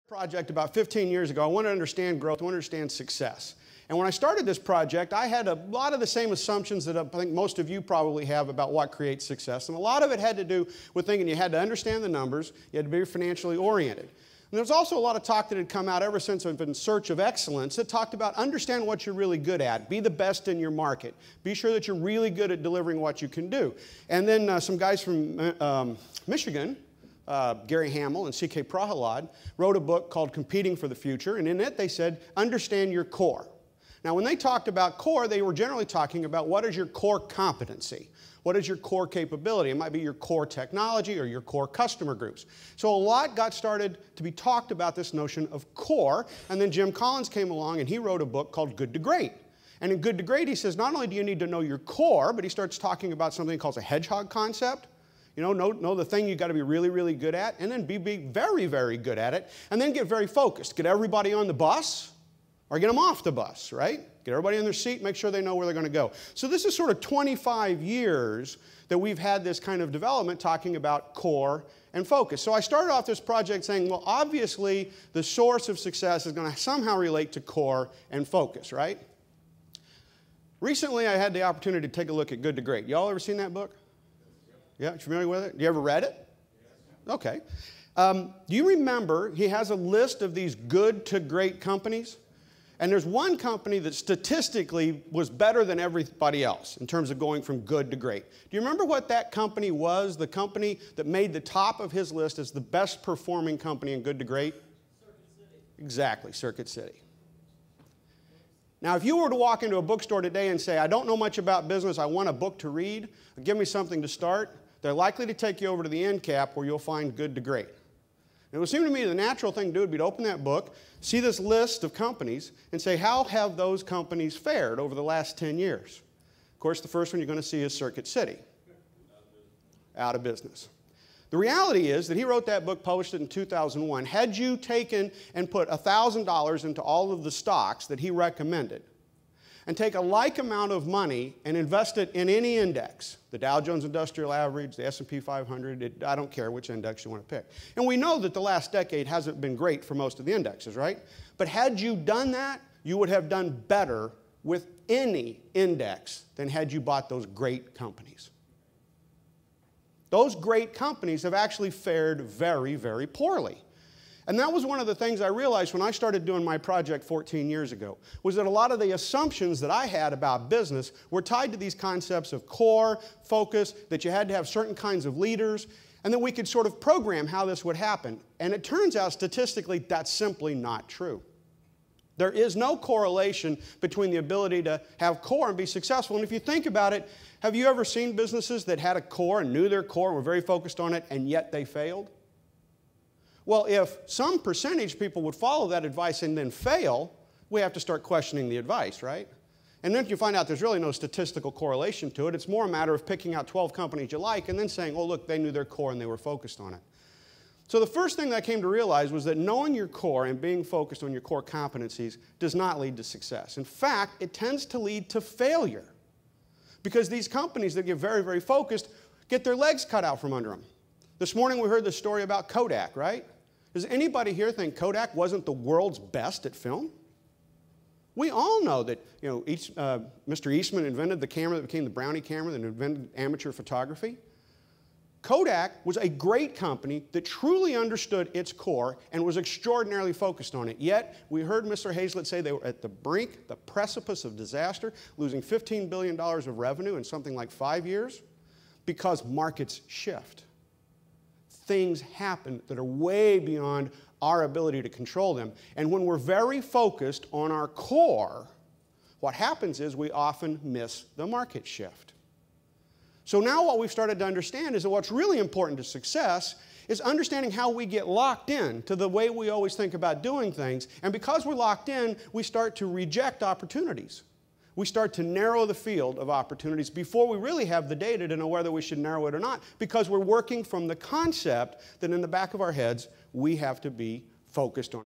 Project about 15 years ago. I wanted to understand growth, I wanted to understand success. And when I started this project, I had a lot of the same assumptions that I think most of you probably have about what creates success. And a lot of it had to do with thinking you had to understand the numbers, you had to be financially oriented. And there's also a lot of talk that had come out ever since I've been in search of excellence that talked about understand what you're really good at, be the best in your market, be sure that you're really good at delivering what you can do. And then some guys from Michigan, Gary Hamel and C.K. Prahalad, wrote a book called Competing for the Future, and in it they said, understand your core. Now when they talked about core, they were generally talking about what is your core competency? What is your core capability? It might be your core technology or your core customer groups. So a lot got started to be talked about this notion of core, and then Jim Collins came along and he wrote a book called Good to Great. And in Good to Great he says not only do you need to know your core, but he starts talking about something he calls a hedgehog concept. You know the thing you've got to be really, really good at, and then be very, very good at it, and then get very focused. Get everybody on the bus, or get them off the bus, right? Get everybody in their seat, make sure they know where they're going to go. So this is sort of 25 years that we've had this kind of development talking about core and focus. So I started off this project saying, well, obviously the source of success is going to somehow relate to core and focus, right? Recently I had the opportunity to take a look at Good to Great. Y'all ever seen that book? Yeah, you familiar with it? You ever read it? Yes. Okay. Do you remember he has a list of these good to great companies? And there's one company that statistically was better than everybody else in terms of going from good to great. Do you remember what that company was? The company that made the top of his list as the best performing company in good to great? Circuit City. Exactly, Circuit City. Now, if you were to walk into a bookstore today and say, I don't know much about business, I want a book to read, give me something to start, they're likely to take you over to the end cap where you'll find Good to Great. It would seem to me the natural thing to do would be to open that book, see this list of companies, and say, how have those companies fared over the last 10 years? Of course, the first one you're going to see is Circuit City. Out of business. The reality is that he wrote that book, published it in 2001. Had you taken and put $1,000 into all of the stocks that he recommended, and take a like amount of money and invest it in any index, the Dow Jones Industrial Average, the S&P 500, I don't care which index you want to pick. And we know that the last decade hasn't been great for most of the indexes, right? But had you done that, you would have done better with any index than had you bought those great companies. Those great companies have actually fared very, very poorly. And that was one of the things I realized when I started doing my project 14 years ago, was that a lot of the assumptions that I had about business were tied to these concepts of core, focus, that you had to have certain kinds of leaders, and that we could sort of program how this would happen. And it turns out statistically that's simply not true. There is no correlation between the ability to have core and be successful. And if you think about it, have you ever seen businesses that had a core and knew their core and were very focused on it, and yet they failed? Well, if some percentage of people would follow that advice and then fail, we have to start questioning the advice, right? And then you find out there's really no statistical correlation to it. It's more a matter of picking out 12 companies you like and then saying, oh, look, they knew their core and they were focused on it. So the first thing that I came to realize was that knowing your core and being focused on your core competencies does not lead to success. In fact, it tends to lead to failure. Because these companies that get very, very focused get their legs cut out from under them. This morning we heard the story about Kodak, right? Does anybody here think Kodak wasn't the world's best at film? We all know that Mr. Eastman invented the camera that became the Brownie camera that invented amateur photography. Kodak was a great company that truly understood its core and was extraordinarily focused on it. Yet, we heard Mr. Hazlett say they were at the brink, the precipice of disaster, losing $15 billion of revenue in something like 5 years because markets shift. Things happen that are way beyond our ability to control them. And when we're very focused on our core, what happens is we often miss the market shift. So now what we've started to understand is that what's really important to success is understanding how we get locked in to the way we always think about doing things. And because we're locked in, we start to reject opportunities. We start to narrow the field of opportunities before we really have the data to know whether we should narrow it or not, because we're working from the concept that in the back of our heads we have to be focused on.